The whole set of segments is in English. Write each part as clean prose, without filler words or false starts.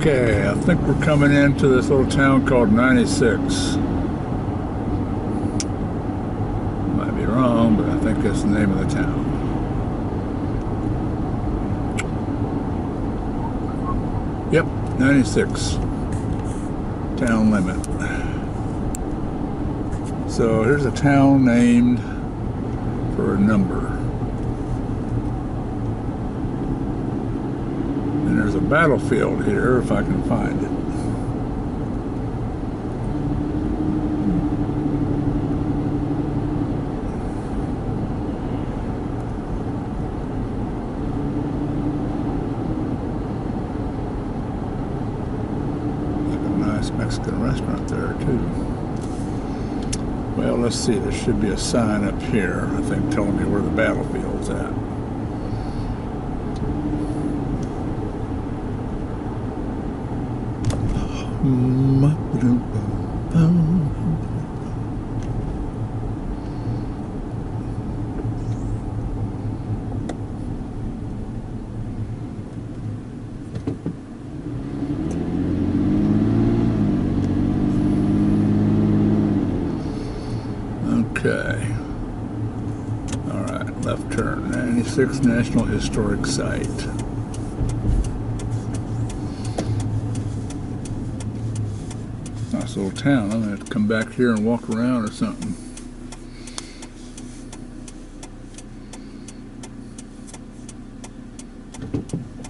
Okay, I think we're coming into this little town called 96. Might be wrong, but I think that's the name of the town. Yep, 96. Town limit. So here's a town named for a number. And there's a battlefield here if I can find it. Mexican restaurant there too. Well, let's see, there should be a sign up here, I think, telling me where the battlefield's at. Okay. All right, left turn. 96 National Historic Site. Nice little town. I'm gonna have to come back here and walk around or something.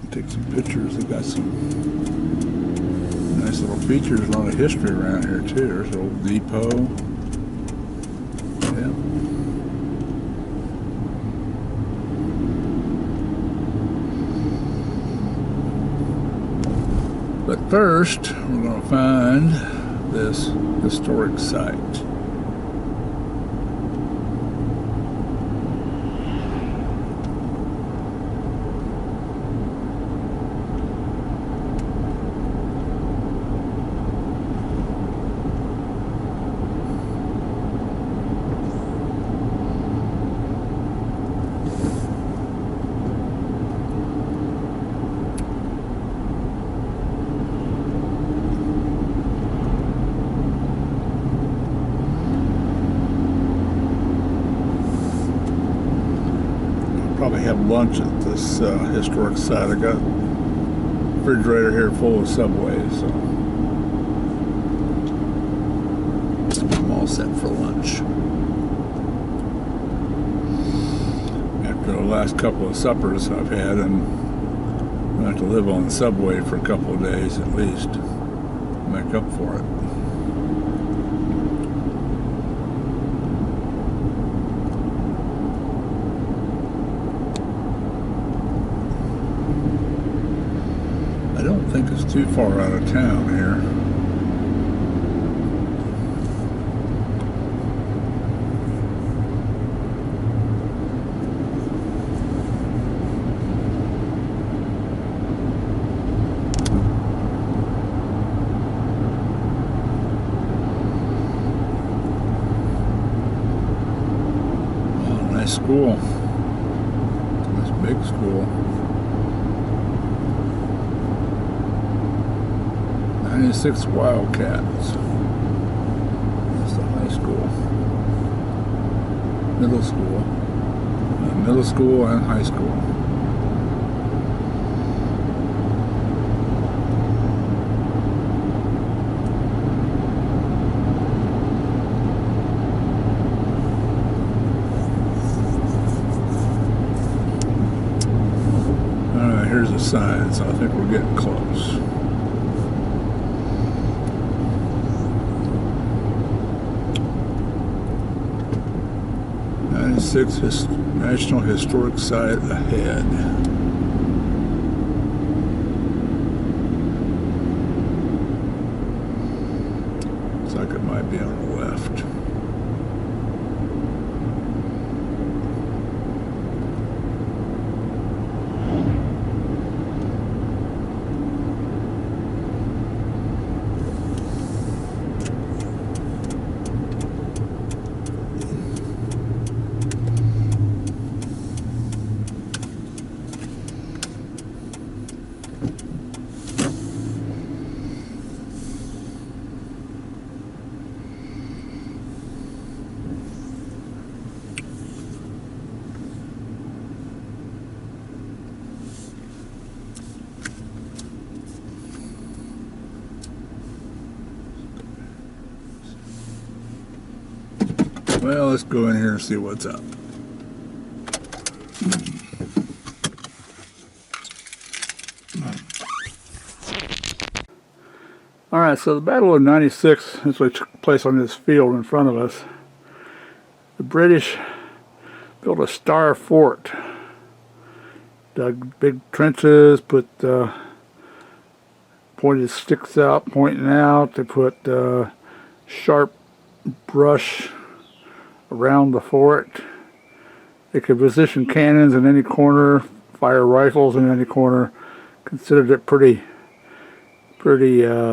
Take some pictures. They got some nice little features. A lot of history around here too. There's an old depot. But first, we're going to find this historic site. Probably have lunch at this historic site. I got a refrigerator here full of Subways, so I'm all set for lunch. After the last couple of suppers I've had, and I have to live on the Subway for a couple of days at least to make up for it. I don't think it's too far out of town here. Oh, nice school. Nice big school. 96 Wildcats. That's the high school. Middle school. Middle school and high school. Alright, here's a sign, so I think we're getting close. 96 National Historic Site ahead. Looks like it might be on the left. Well, let's go in here and see what's up. Alright, so the Battle of 96 is what took place on this field in front of us. The British built a star fort, dug big trenches, put pointed sticks out, pointing out. They put sharp brush around the fort. They could position cannons in any corner, fire rifles in any corner. Considered it pretty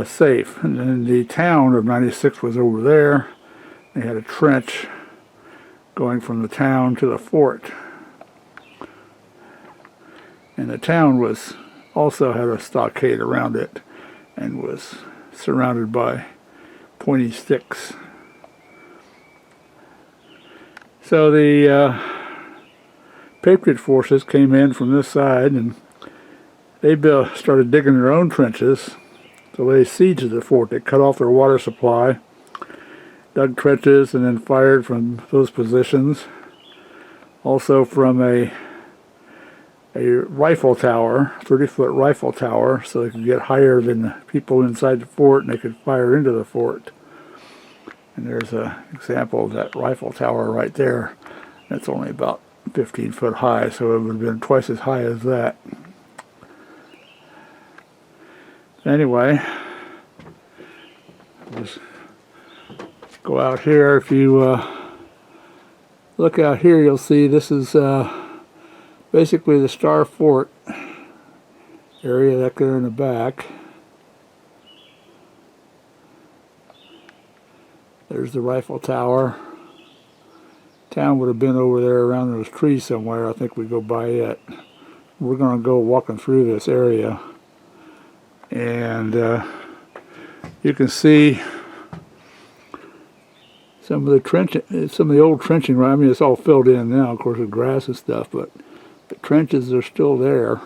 safe. And then the town of 96 was over there. They had a trench going from the town to the fort. And the town was also had a stockade around it and was surrounded by pointy sticks. So the Patriot forces came in from this side, and they started digging their own trenches to lay siege to the fort. They cut off their water supply, dug trenches, and then fired from those positions. Also from a rifle tower, 30-foot rifle tower, so they could get higher than the people inside the fort, and they could fire into the fort. And there's an example of that rifle tower right there. That's only about 15 foot high, so it would have been twice as high as that. Anyway, just go out here. If you look out here, you'll see this is basically the Star Fort area that there in the back. There's the rifle tower. Town would have been over there around those trees somewhere. I think we go by it. We're going to go walking through this area. And you can see some of the old trenching. I mean, it's all filled in now, of course, with grass and stuff, but the trenches are still there.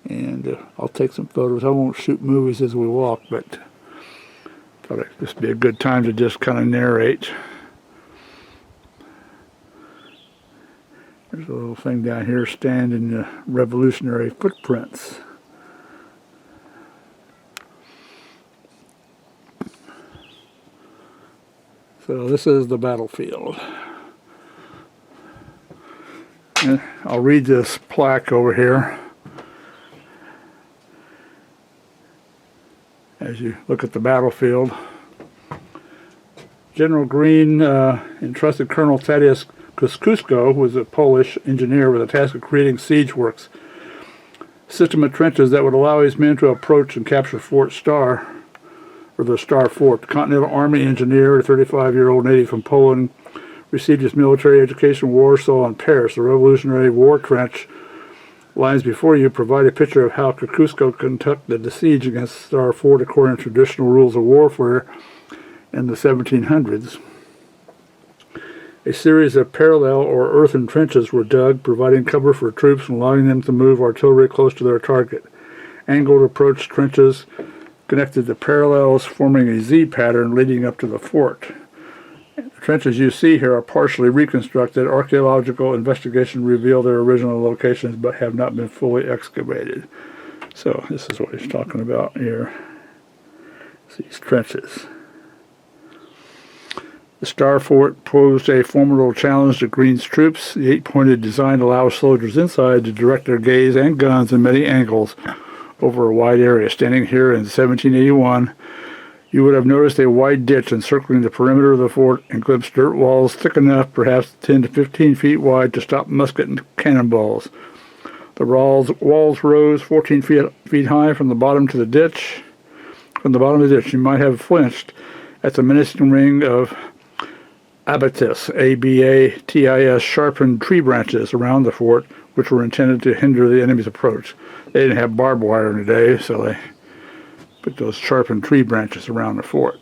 And I'll take some photos. I won't shoot movies as we walk, but thought it'd just be a good time to just kind of narrate. There's a little thing down here, stand in the Revolutionary footprints. So this is the battlefield. And I'll read this plaque over here as you look at the battlefield. General Greene entrusted Colonel Thaddeus Kosciuszko, who was a Polish engineer, with the task of creating siege works, system of trenches that would allow his men to approach and capture Fort Star, or the Star Fort. The Continental Army engineer, a 35-year-old native from Poland, received his military education in Warsaw and Paris. The Revolutionary War trench lines before you provide a picture of how Kosciuszko conducted the siege against Star Fort according to traditional rules of warfare in the 1700s. A series of parallel or earthen trenches were dug, providing cover for troops and allowing them to move artillery close to their target. Angled approach trenches connected the parallels, forming a Z pattern leading up to the fort. The trenches you see here are partially reconstructed. Archaeological investigation revealed their original locations but have not been fully excavated. So this is what he's talking about here. These trenches. The Star Fort posed a formidable challenge to Greene's troops. The eight-pointed design allows soldiers inside to direct their gaze and guns in many angles over a wide area. Standing here in 1781, you would have noticed a wide ditch encircling the perimeter of the fort and glimpsed dirt walls thick enough, perhaps 10 to 15 feet wide, to stop musket and cannonballs. The walls rose 14 feet high from the bottom to the ditch. From the bottom of the ditch, you might have flinched at the menacing ring of abatis, A-B-A-T-I-S, sharpened tree branches around the fort, which were intended to hinder the enemy's approach. They didn't have barbed wire in the day, so they put those sharpened tree branches around the fort.